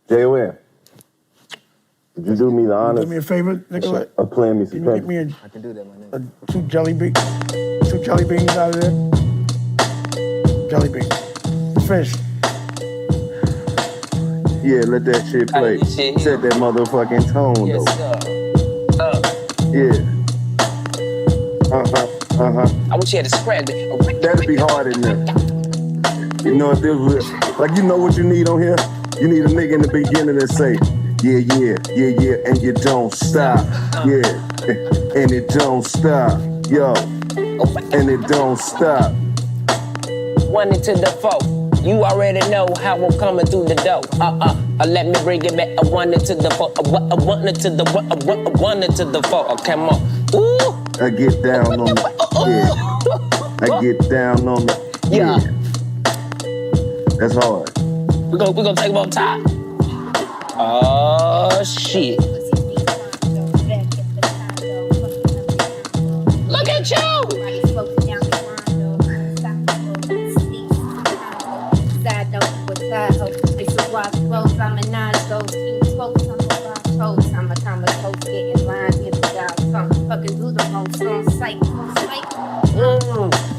J.O.N. Would you do me the honor? Do me a favor, Nicolette. Of playing me some Can you get me I can do that, my nigga. two jelly beans out of there? Jelly beans. Fish. Yeah, let that shit play. Set that motherfucking tone, Yes, though. sir. Yeah. I wish you had a spread. That'd be hard in there. You know if this was, like, you know what you need on here? You need a nigga in the beginning that say, yeah, and you don't stop. Yeah, and it don't stop. Yo, and it don't stop. 1 into the 4. You already know how I'm coming through the door. Let me bring it back. 1 into the 4. 1 into the 1 into the 4. Oh, come on. Ooh. I get down on the, yeah. I get down on the, yeah. That's hard. We gonna take him up top. Oh, shit. Look at you!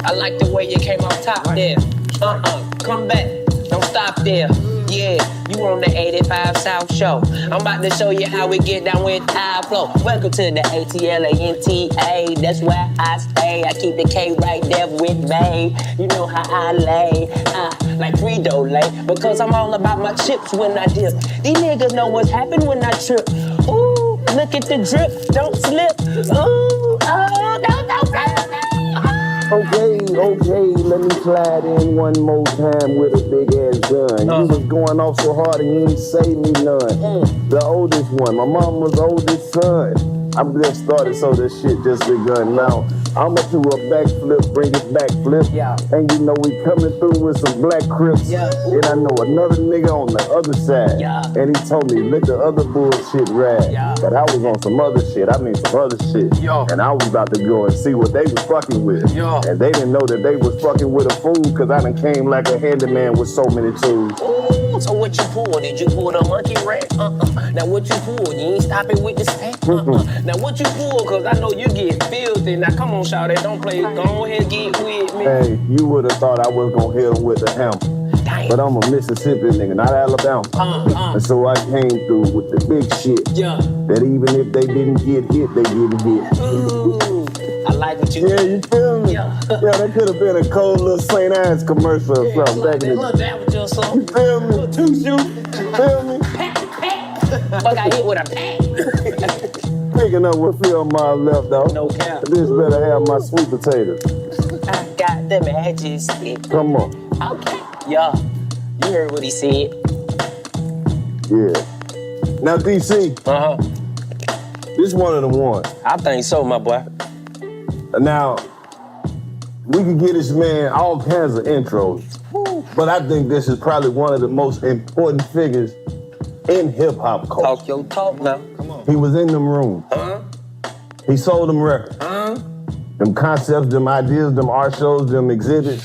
I like the way you came off top there. Come back. Don't stop there. Yeah, you on the 85 South Show. I'm about to show you how we get down with our flow. Welcome to the ATLANTA. That's where I stay. I keep the K right there with me. You know how I lay. Like Frito-Lay. Because I'm all about my chips when I dip. These niggas know what's happened when I trip. Ooh, look at the drip. Don't slip. Ooh, oh, don't. Okay, let me slide in one more time with a big ass gun. You was going off so hard and you ain't say me none. The oldest one, my mama's oldest son. I'm just started, so this shit just begun now. I'ma do a backflip, bring it back flip. Yeah. And you know we coming through with some black crips. Yeah. And I know another nigga on the other side. Yeah. And he told me, let the other bullshit ride. Yeah. But I was on some other shit, some other shit. Yeah. And I was about to go and see what they was fucking with. Yeah. And they didn't know that they was fucking with a fool, cause I done came like a handyman with so many tools. Ooh, so what you pull? Did you pull the monkey rat? Now what you pull? You ain't stopping with the stack? Now what you pull? Cause I know you get filthy. Now come on, shout it, don't play. Go ahead, get with me. Hey, you would've thought I was gonna hit him with a hammer. Damn. But I'm a Mississippi nigga, not Alabama. And so I came through with the big shit. Yeah. That even if they didn't get hit, they getting hit. Ooh, I like what you Yeah, you feel me? Yeah. That could have been a cold little St. Ives commercial or something back in the Look, that was your song. You feel me? Two shoes. Feel me? Fuck, I hit with a pack. Picking up what feel my left though. No cap. This better have my sweet potatoes. I got the magic stick. Come on. Okay. Yeah. You heard what he said. Yeah. Now DC, this one of the ones. I think so, my boy. Now, we can get this man all kinds of intros, but I think this is probably one of the most important figures in hip hop culture. Talk your talk now. Come on. He was in them rooms. He sold them records. Them concepts, them ideas, them art shows, them exhibits.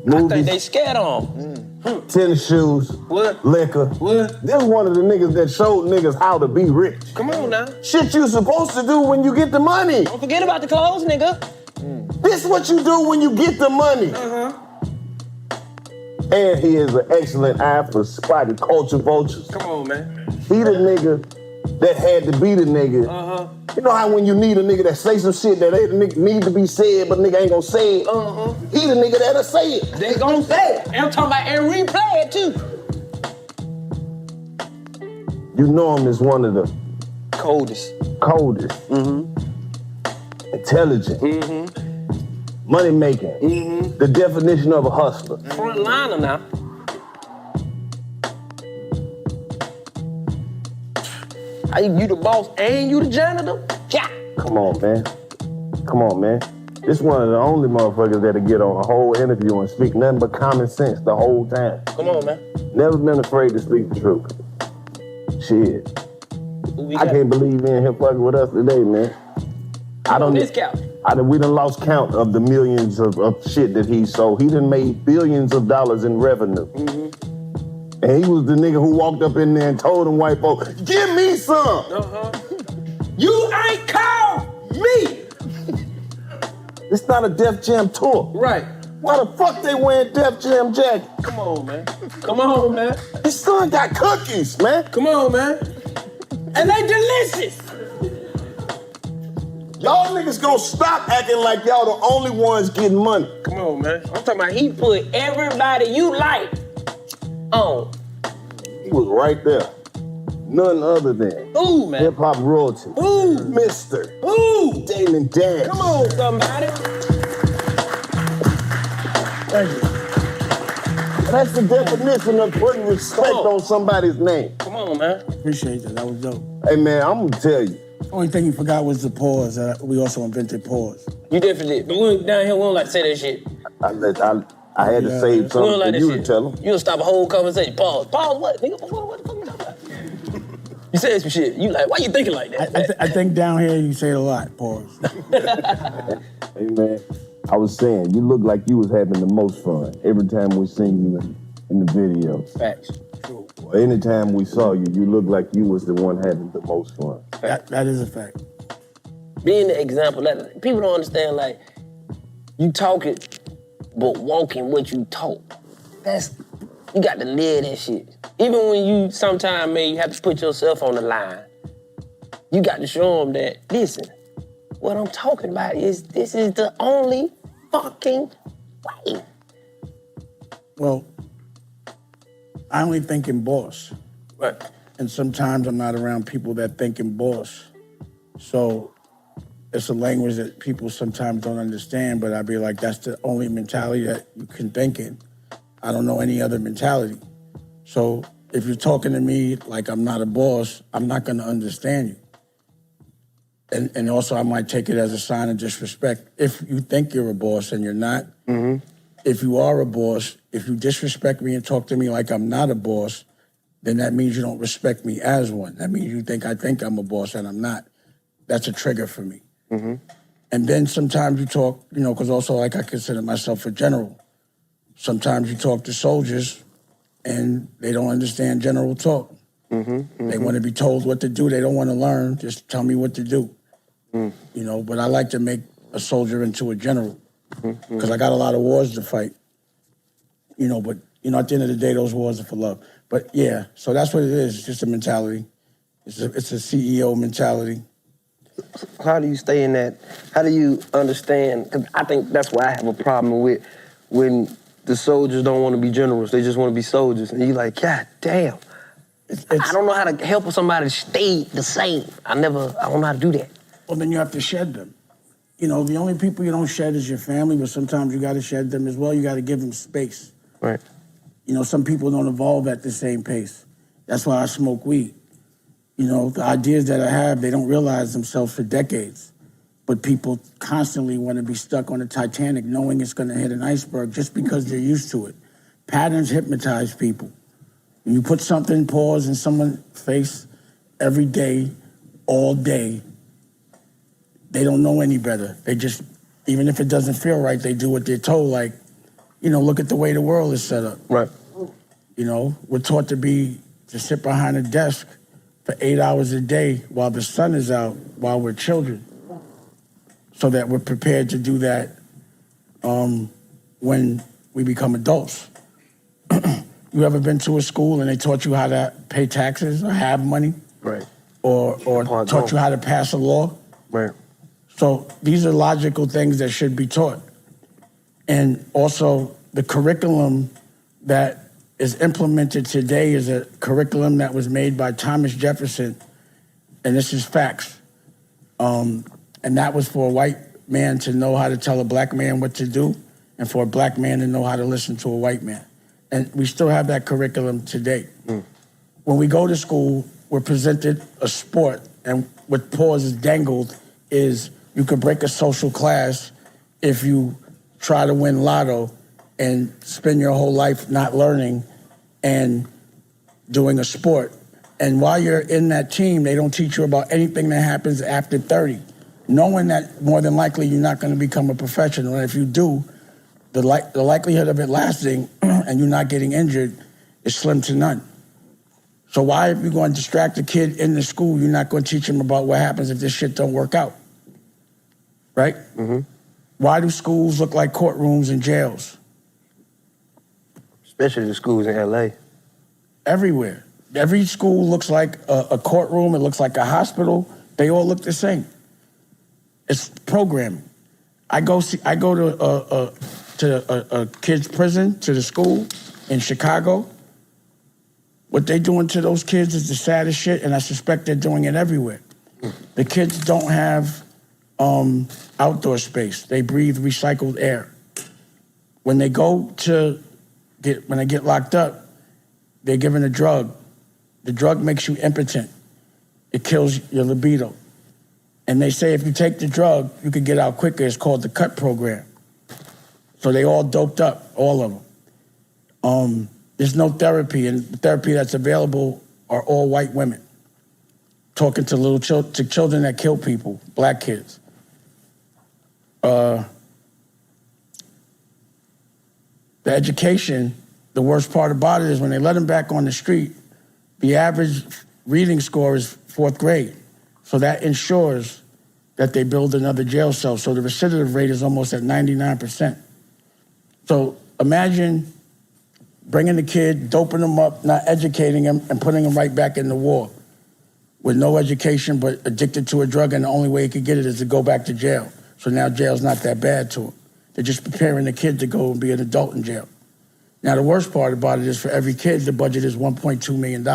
Movies, I think they scared on. tennis shoes, What? liquor. What? This one of the niggas that showed niggas how to be rich. Come on now. Shit you supposed to do when you get the money. Don't forget about the clothes, nigga. This what you do when you get the money. And he has an excellent eye for spotting culture vultures. Come on, man. He the nigga that had to be the nigga. You know how when you need a nigga that say some shit that ain't need to be said, but nigga ain't gonna say it? He the nigga that'll say it. They gon' say it. And I'm talking about and replay it too. You know him as one of the Coldest. intelligent, money making, the definition of a hustler. Front liner now. You the boss and you the janitor? Yeah. Come on, man. This one of the only motherfuckers that'll get on a whole interview and speak nothing but common sense the whole time. Come on, man. Never been afraid to speak the truth. Shit. I can't believe he in here fucking with us today, man. I don't discount. We done lost count of the millions of shit that he sold. He done made billions of dollars in revenue. And he was the nigga who walked up in there and told them white folks, give me some. You ain't called me. It's not a Def Jam tour. Right. Why the fuck they wearing Def Jam jacket? Come on, man. Come on, man. His son got cookies, man. Come on, man. And they delicious. Y'all niggas gonna stop acting like y'all the only ones getting money. Come on, man. I'm talking about he put everybody you like on. He was right there. None other than Ooh, man. hip-hop royalty. Ooh. Mr. Ooh. Damon Dash. Come on, somebody. Thank you. That's the definition of putting respect on somebody's name. Come on, man. Appreciate that. That was dope. Hey, man, I'm gonna tell you. Only thing you forgot was the pause. We also invented pause. You definitely did. But we down here, we don't like to say that shit. I had to save We don't something like for that you shit. to tell him. You'll stop a whole conversation. Pause. Pause what? Nigga, what the fuck you talking about? You said some shit. You like, why you thinking like that? I think down here you say it a lot. Pause. Hey, man, I was saying, you look like you was having the most fun every time we seen you in the video. Facts. Or anytime we saw you, you looked like you was the one having the most fun. That is a fact. Being the example, like, people don't understand, like, you talking, but walking what you talk. You got to live that shit. Even when you sometimes, man, you have to put yourself on the line, you got to show them that, listen, what I'm talking about is this is the only fucking way. Well, I only think in boss. Right. And sometimes I'm not around people that think in boss. So it's a language that people sometimes don't understand, but I'd be like, that's the only mentality that you can think in. I don't know any other mentality. So if you're talking to me like I'm not a boss, I'm not gonna understand you. And also I might take it as a sign of disrespect. If you think you're a boss and you're not, if you are a boss, if you disrespect me and talk to me like I'm not a boss, then that means you don't respect me as one. That means you think I think I'm a boss and I'm not. That's a trigger for me. And then sometimes you talk, because also like I consider myself a general. Sometimes you talk to soldiers and they don't understand general talk. They want to be told what to do. They don't want to learn. Just tell me what to do. But I like to make a soldier into a general because I got a lot of wars to fight. But at the end of the day, those wars are for love. But yeah, so that's what it is. It's just a mentality. It's a CEO mentality. How do you stay in that? How do you understand? Because I think that's why I have a problem with when the soldiers don't want to be generals. They just want to be soldiers. And you're like, God damn. I don't know how to help somebody stay the same. I don't know how to do that. Well, then you have to shed them. The only people you don't shed is your family, but sometimes you got to shed them as well. You got to give them space. Right. Some people don't evolve at the same pace. That's why I smoke weed. The ideas that I have, they don't realize themselves for decades. But people constantly want to be stuck on the Titanic knowing it's going to hit an iceberg just because they're used to it. Patterns hypnotize people. When you put something, pause, in someone's face every day, all day, they don't know any better. They just, even if it doesn't feel right, they do what they're told. Like, look at the way the world is set up. Right. We're taught to sit behind a desk for 8 hours a day while the sun is out, while we're children, so that we're prepared to do that when we become adults. You ever been to a school and they taught you how to pay taxes or have money? Right. Or taught you how to pass a law? Right. So these are logical things that should be taught. And also the curriculum that is implemented today is a curriculum that was made by Thomas Jefferson, and this is facts. And that was for a white man to know how to tell a black man what to do, and for a black man to know how to listen to a white man. And we still have that curriculum today. When we go to school, we're presented a sport, and what pause is dangled is you could break a social class if you try to win lotto and spend your whole life not learning and doing a sport. And while you're in that team, they don't teach you about anything that happens after 30, knowing that more than likely you're not going to become a professional. And if you do, the likelihood of it lasting and you not getting injured is slim to none. So why, if you're going to distract a kid in the school, you're not going to teach him about what happens if this shit don't work out? Right? Mm-hmm. Why do schools look like courtrooms and jails? Especially the schools in L.A. Everywhere. Every school looks like a courtroom. It looks like a hospital. They all look the same. It's programming. I go to a kid's prison, to the school in Chicago. What they doing to those kids is the saddest shit, and I suspect they're doing it everywhere. The kids don't have outdoor space. They breathe recycled air. When they get locked up, they're given a drug. The drug makes you impotent. It kills your libido. And they say if you take the drug, you can get out quicker. It's called the CUT program. So they all doped up, all of them. There's no therapy, and the therapy that's available are all white women talking to children that kill people, black kids. The education, the worst part about it is when they let them back on the street, the average reading score is 4th grade. So that ensures that they build another jail cell. So the recidivism rate is almost at 99%. So imagine bringing the kid, doping them up, not educating him, and putting him right back in the war with no education but addicted to a drug, and the only way he could get it is to go back to jail. So now jail's not that bad to him. They're just preparing the kid to go and be an adult in jail. Now, the worst part about it is for every kid, the budget is $1.2 million.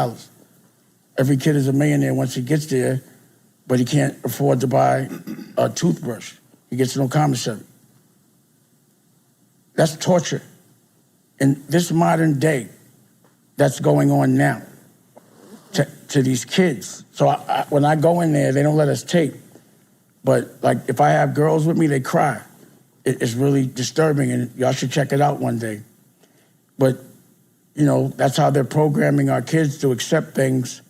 Every kid is a millionaire once he gets there, but he can't afford to buy a toothbrush. He gets no commissary. That's torture. In this modern day, that's going on now to these kids. So when I go in there, they don't let us tape. But like, if I have girls with me, they cry. It's really disturbing, and y'all should check it out one day. But, you know, that's how they're programming our kids to accept things,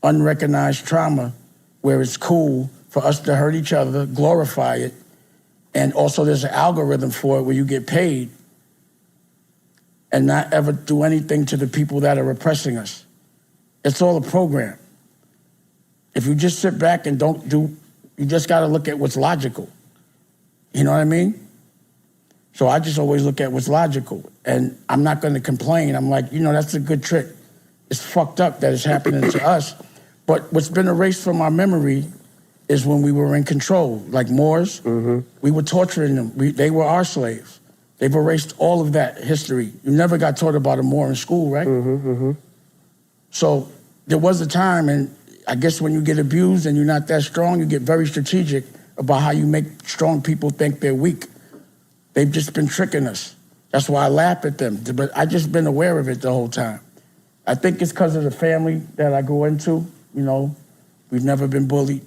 unrecognized trauma, where it's cool for us to hurt each other, glorify it, and also there's an algorithm for it where you get paid and not ever do anything to the people that are repressing us. It's all a program. If you just sit back and don't do, you just got to look at what's logical. You know what I mean? So I just always look at what's logical, and I'm not going to complain. I'm like, you know, that's a good trick. It's fucked up that it's happening to us. But what's been erased from our memory is when we were in control, like Moors. Mm-hmm. We were torturing them. They were our slaves. They've erased all of that history. You never got taught about a Moor in school, right? Mm-hmm, mm-hmm. So there was a time, and I guess when you get abused and you're not that strong, you get very strategic about how you make strong people think they're weak. They've just been tricking us. That's why I laugh at them. But I just been aware of it the whole time. I think it's because of the family that I grew into. You know, we've never been bullied.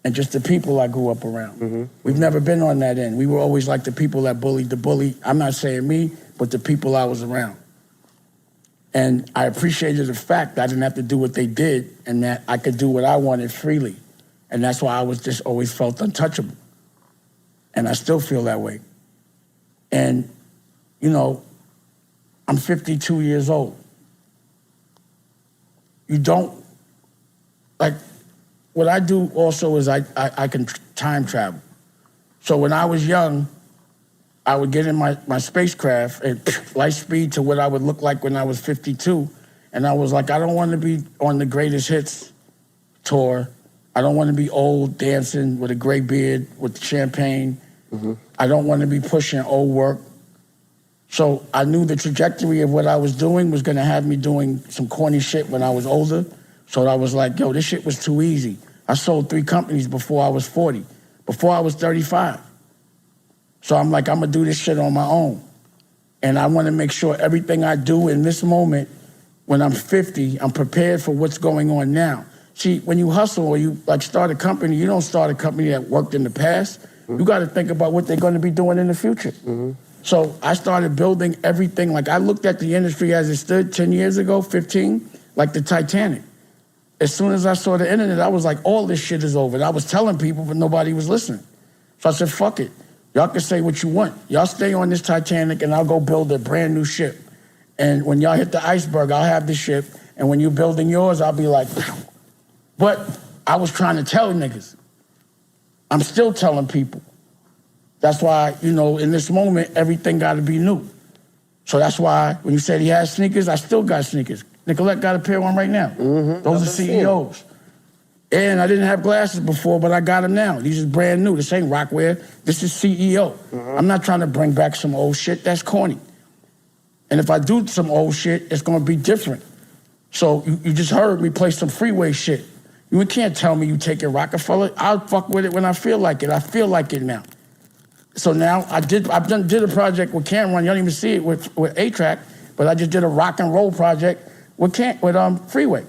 And just the people I grew up around. Mm-hmm. We've never been on that end. We were always like the people that bullied the bully. I'm not saying me, but the people I was around. And I appreciated the fact that I didn't have to do what they did and that I could do what I wanted freely. And that's why I was just always felt untouchable. And I still feel that way. And, you know, I'm 52 years old. You don't, like, what I do also is I can time travel. So when I was young, I would get in my spacecraft at light speed to what I would look like when I was 52. And I was like, I don't want to be on the greatest hits tour. I don't want to be old dancing with a gray beard with champagne. Mm-hmm. I don't want to be pushing old work. So I knew the trajectory of what I was doing was going to have me doing some corny shit when I was older. So I was like, yo, this shit was too easy. I sold 3 companies before I was 40, before I was 35. So I'm like, I'm going to do this shit on my own. And I want to make sure everything I do in this moment, when I'm 50, I'm prepared for what's going on now. See, when you hustle or you like start a company, you don't start a company that worked in the past. Mm-hmm. You got to think about what they're going to be doing in the future. Mm-hmm. So I started building everything. Like I looked at the industry as it stood 10 years ago, 15, like the Titanic. As soon as I saw the internet, I was like, all this shit is over. And I was telling people, but nobody was listening. So I said, fuck it. Y'all can say what you want. Y'all stay on this Titanic and I'll go build a brand new ship. And when y'all hit the iceberg, I'll have the ship. And when you're building yours, I'll be like, pow. But I was trying to tell niggas. I'm still telling people. That's why, you know, in this moment, everything got to be new. So that's why when you said he has sneakers, I still got sneakers. Nicolette got a pair on right now. Those are CEOs. And I didn't have glasses before, but I got them now. These is brand new. This ain't Rockwear. This is CEO. I'm not trying to bring back some old shit. That's corny. And if I do some old shit, it's going to be different. So you just heard me play some freeway shit. You can't tell me you taking Rockefeller. I'll fuck with it when I feel like it. I feel like it now. So now I did a project with Cameron. You don't even see it with A-Track, but I just did a rock and roll project with Freeway.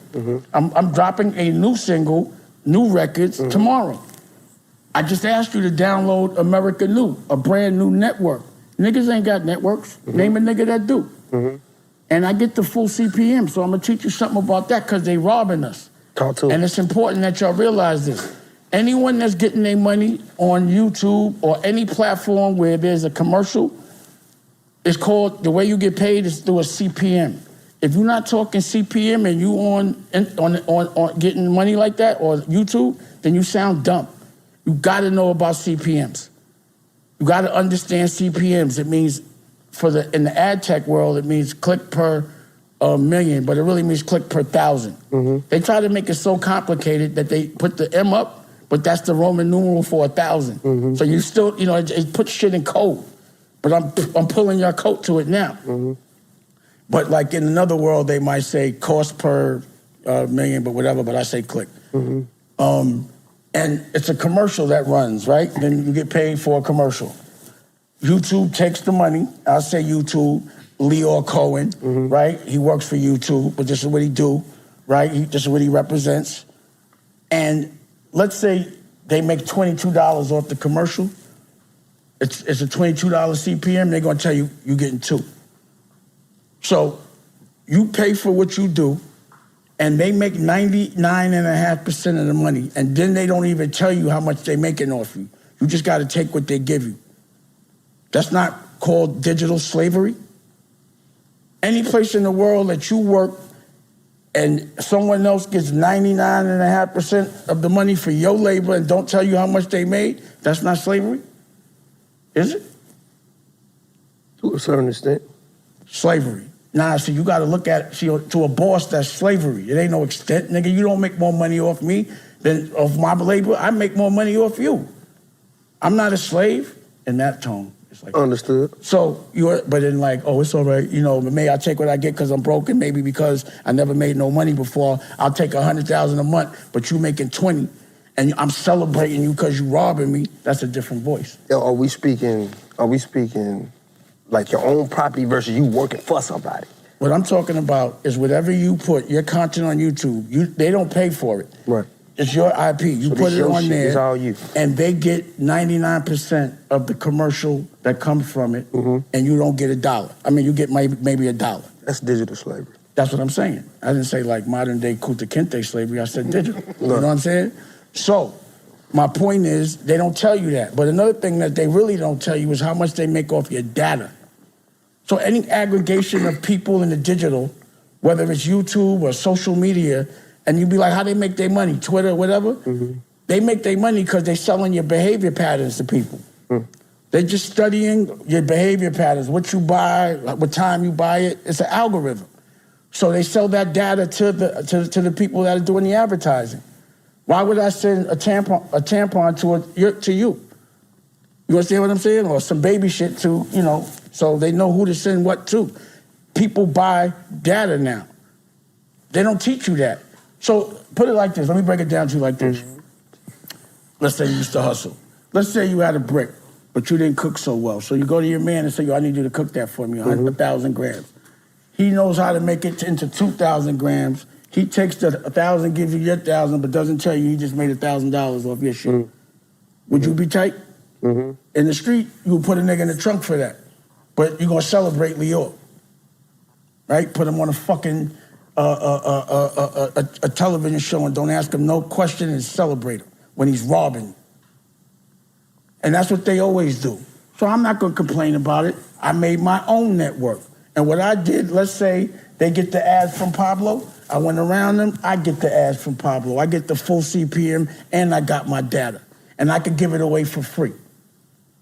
I'm dropping a new single, new records tomorrow. I just asked you to download America New, a brand new network. Niggas ain't got networks. Name a nigga that do. And I get the full CPM, so I'm gonna teach you something about that because they robbing us. Talk to And it's important that y'all realize this. Anyone that's getting their money on YouTube or any platform where there's a commercial, it's called, the way you get paid is through a CPM. If you're not talking CPM and you on getting money like that or YouTube, then you sound dumb. You gotta know about CPMs. You gotta understand CPMs. It means in the ad tech world, it means click per million, but it really means click per 1,000. They try to make it so complicated that they put the M up, but that's the Roman numeral for 1,000. So you still, you know, it puts shit in code. But I'm pulling your coat to it now. But like in another world, they might say cost per million, but whatever, but I say click. And it's a commercial that runs, right? Then you get paid for a commercial. YouTube takes the money. I'll say YouTube, Leo Cohen, right? He works for YouTube, but this is what he do, right? This is what he represents. And let's say they make $22 off the commercial. It's a $22 CPM. They're gonna tell you you're getting 2. So you pay for what you do, and they make 99.5% of the money, and then they don't even tell you how much they're making off you. You just got to take what they give you. That's not called digital slavery. Any place in the world that you work and someone else gets 99.5% of the money for your labor and don't tell you how much they made, that's not slavery? Is it? To a certain extent. Slavery. Nah, so you got to look at it, to a boss, that's slavery. It ain't no extent. Nigga, you don't make more money off me than off my labor. I make more money off you. I'm not a slave in that tone. It's like, understood. So but then like, oh, it's all right. You know, maybe I take what I get because I'm broken. Maybe because I never made no money before. I'll take 100,000 a month, but you making 20, and I'm celebrating you because you robbing me. That's a different voice. Yo, are we speaking like your own property versus you working for somebody? What I'm talking about is whatever you put, your content on YouTube, they don't pay for it. Right. It's your IP. You put it on there, it's all you. And they get 99% of the commercial that comes from it, and you don't get $1. I mean, you get maybe $1. That's digital slavery. That's what I'm saying. I didn't say like modern day Kunta Kinte slavery. I said digital. You know what I'm saying? So my point is, they don't tell you that. But another thing that they really don't tell you is how much they make off your data. So any aggregation of people in the digital, whether it's YouTube or social media, and you be like, how they make their money? Twitter, whatever? They make their money because they're selling your behavior patterns to people. They're just studying your behavior patterns, what you buy, what time you buy it. It's an algorithm. So they sell that data to the people that are doing the advertising. Why would I send a tampon to you? You understand what I'm saying? Or some baby shit to, you know, so they know who to send what to. People buy data now. They don't teach you that. So put it like this. Let me break it down to you like this. Let's say you used to hustle. Let's say you had a brick, but you didn't cook so well. So you go to your man and say, yo, I need you to cook that for me, 1,000 grams. He knows how to make it into 2,000 grams. He takes the 1,000, gives you your 1,000, but doesn't tell you he just made $1,000 off your shit. Would you be tight? In the street, you would put a nigga in the trunk for that. But you're going to celebrate Leo. Right? Put him on a fucking a television show and don't ask him no question and celebrate him when he's robbing. And that's what they always do. So I'm not going to complain about it. I made my own network. And what I did, let's say they get the ads from Pablo, I went around them, I get the ads from Pablo. I get the full CPM and I got my data. And I could give it away for free.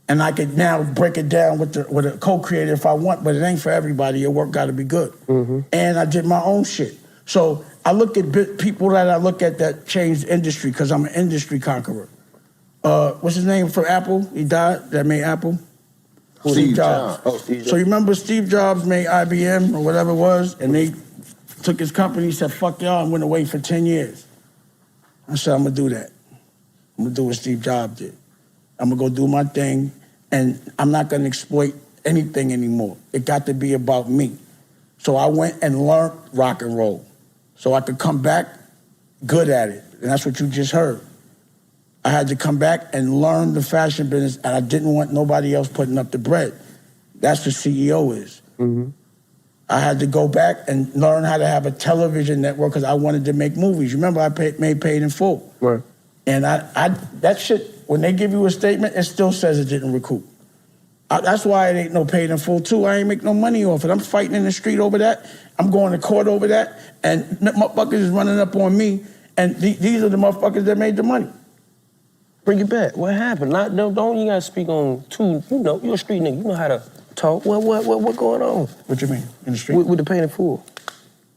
And I could now break it down with a co-creator if I want, but it ain't for everybody. Your work gotta be good. And I did my own shit. So I look at people that I look at that changed industry because I'm an industry conqueror. What's his name from Apple? He died, that made Apple? Steve Jobs. Oh, Steve Jobs. So you remember Steve Jobs made IBM or whatever it was, and they took his company, said, fuck y'all, and went away for 10 years. I said, I'm gonna do that. I'm gonna do what Steve Jobs did. I'm gonna go do my thing, and I'm not gonna exploit anything anymore. It got to be about me. So I went and learned rock and roll, so I could come back good at it, and that's what you just heard. I had to come back and learn the fashion business, and I didn't want nobody else putting up the bread. That's what CEO is. I had to go back and learn how to have a television network because I wanted to make movies. Remember, I made Paid in Full. Right. And I that shit, when they give you a statement, it still says it didn't recoup. That's why it ain't no Paid in Full 2. I ain't make no money off it. I'm fighting in the street over that. I'm going to court over that. And motherfuckers is running up on me. And these are the motherfuckers that made the money. Bring it back. What happened? Don't you gotta speak on two, you're a street nigga. You know how to talk. What going on? What you mean, in the street? With the Paid in Full.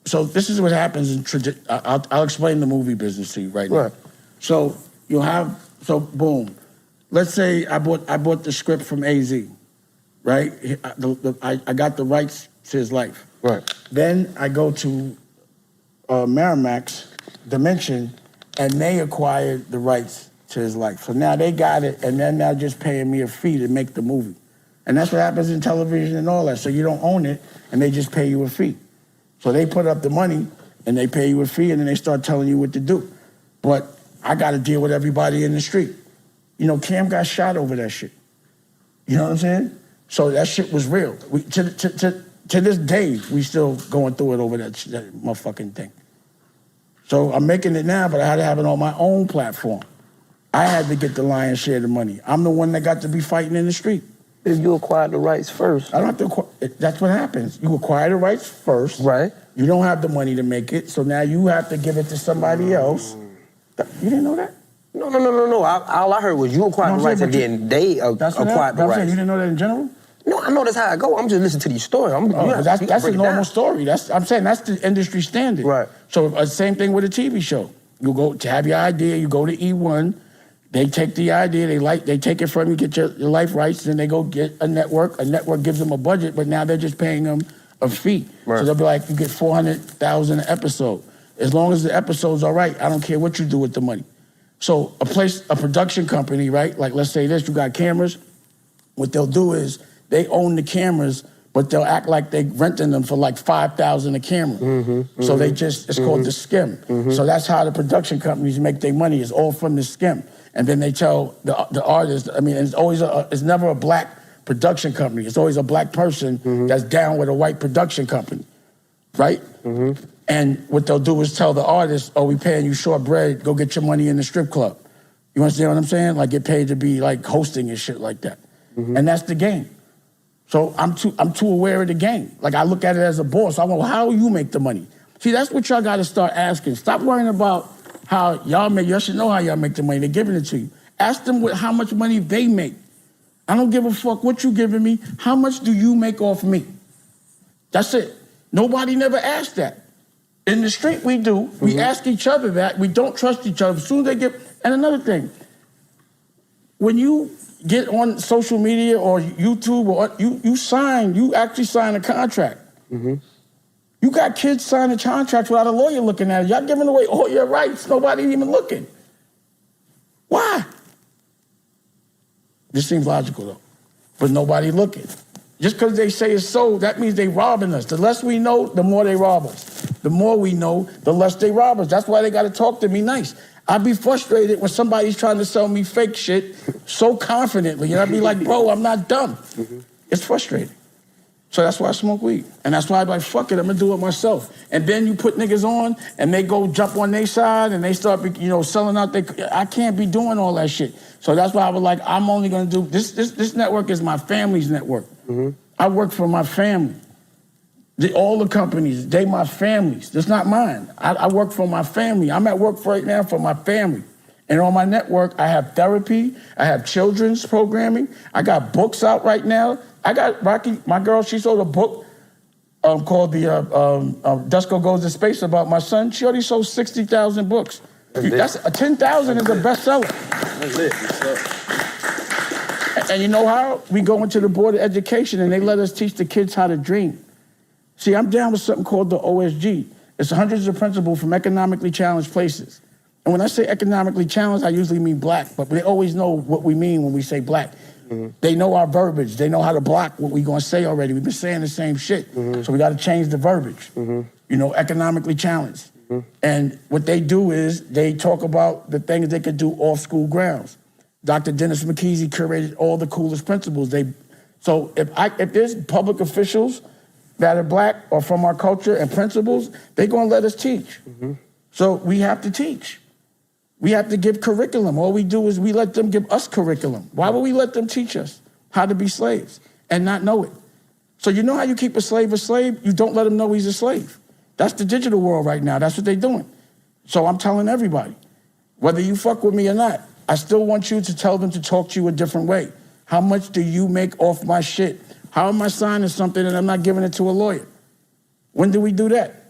So this is what happens in I'll explain the movie business to you right now. Right. So you'll have, boom. Let's say I bought the script from AZ, right? I got the rights to his life. Right. Then I go to Miramax Dimension, and they acquired the rights to his life. So now they got it, and they're now just paying me a fee to make the movie. And that's what happens in television and all that. So you don't own it, and they just pay you a fee. So they put up the money, and they pay you a fee, and then they start telling you what to do. But I got to deal with everybody in the street. You know, Cam got shot over that shit. You know what I'm saying? So that shit was real. To this day, we still going through it over that motherfucking thing. So I'm making it now, but I had to have it on my own platform. I had to get the lion's share of the money. I'm the one that got to be fighting in the street. If you acquired the rights first. I don't have to acquire. That's what happens. You acquire the rights first. Right. You don't have the money to make it, so now you have to give it to somebody else. You didn't know that? No. All I heard was you acquired the rights and then they acquired the rights. You didn't know that in general? No, I know that's how I go. I'm just listening to these stories. That's a normal story. I'm saying that's the industry standard. Right. So same thing with a TV show. You go to have your idea, you go to E1, they take the idea, they take it from you, get your life rights, then they go get a network gives them a budget, but now they're just paying them a fee. Right. So they'll be like, you get $400,000 an episode. As long as the episode's all right, I don't care what you do with the money. So a production company, right? Like let's say this, you got cameras. What they'll do is they own the cameras, but they'll act like they renting them for like $5,000 a camera. So they it's called the skim. So that's how the production companies make their money, is all from the skim. And then they tell the artist, it's never a black production company. It's always a black person that's down with a white production company, right? And what they'll do is tell the artist, we paying you short bread, go get your money in the strip club. You understand what I'm saying? Like get paid to be like hosting and shit like that. And that's the game. So I'm too aware of the game. Like I look at it as a boss. I want, how you make the money? See, that's what y'all gotta start asking. Stop worrying about how y'all should know how y'all make the money. They're giving it to you. Ask them how much money they make. I don't give a fuck what you giving me. How much do you make off me? That's it. Nobody never asked that. In the street, we do. We ask each other that. We don't trust each other. As soon as they and another thing, when you get on social media or YouTube, or you actually sign a contract. You got kids signing contracts without a lawyer looking at it. Y'all giving away all your rights. Nobody even looking. Why? This seems logical though, but nobody looking. Just because they say it's so, that means they robbing us. The less we know, the more they rob us. The more we know, the less they rob us. That's why they got to talk to me nice. I'd be frustrated when somebody's trying to sell me fake shit so confidently, and I'd be like, bro, I'm not dumb. It's frustrating. So that's why I smoke weed. And that's why I'm like, fuck it, I'm gonna do it myself. And then you put niggas on, and they go jump on their side, and they start, selling out I can't be doing all that shit. So that's why I was like, I'm only gonna do, this network is my family's network. I work for my family. All the companies, they my families. That's not mine. I work for my family. I'm at work right now for my family. And on my network, I have therapy. I have children's programming. I got books out right now. I got Rocky, my girl, she sold a book called Dusko Goes to Space about my son. She already sold 60,000 books. That's 10,000 is a bestseller. That's it. And you know how? We go into the Board of Education and they let us teach the kids how to dream. See, I'm down with something called the OSG. It's hundreds of principles from economically challenged places. And when I say economically challenged, I usually mean black, but they always know what we mean when we say black. Mm-hmm. They know our verbiage. They know how to block what we're gonna say already. We've been saying the same shit. Mm-hmm. So we gotta change the verbiage. Mm-hmm. You know, economically challenged. Mm-hmm. And what they do is they talk about the things they could do off school grounds. Dr. Dennis McKeesey curated all the coolest principles. So if there's public officials that are black or from our culture and principles, they're gonna let us teach. Mm-hmm. So we have to teach. We have to give curriculum. All we do is we let them give us curriculum. Why would we let them teach us how to be slaves and not know it? So you know how you keep a slave? You don't let him know he's a slave. That's the digital world right now. That's what they're doing. So I'm telling everybody, whether you fuck with me or not, I still want you to tell them to talk to you a different way. How much do you make off my shit? How am I signing something and I'm not giving it to a lawyer? When do we do that?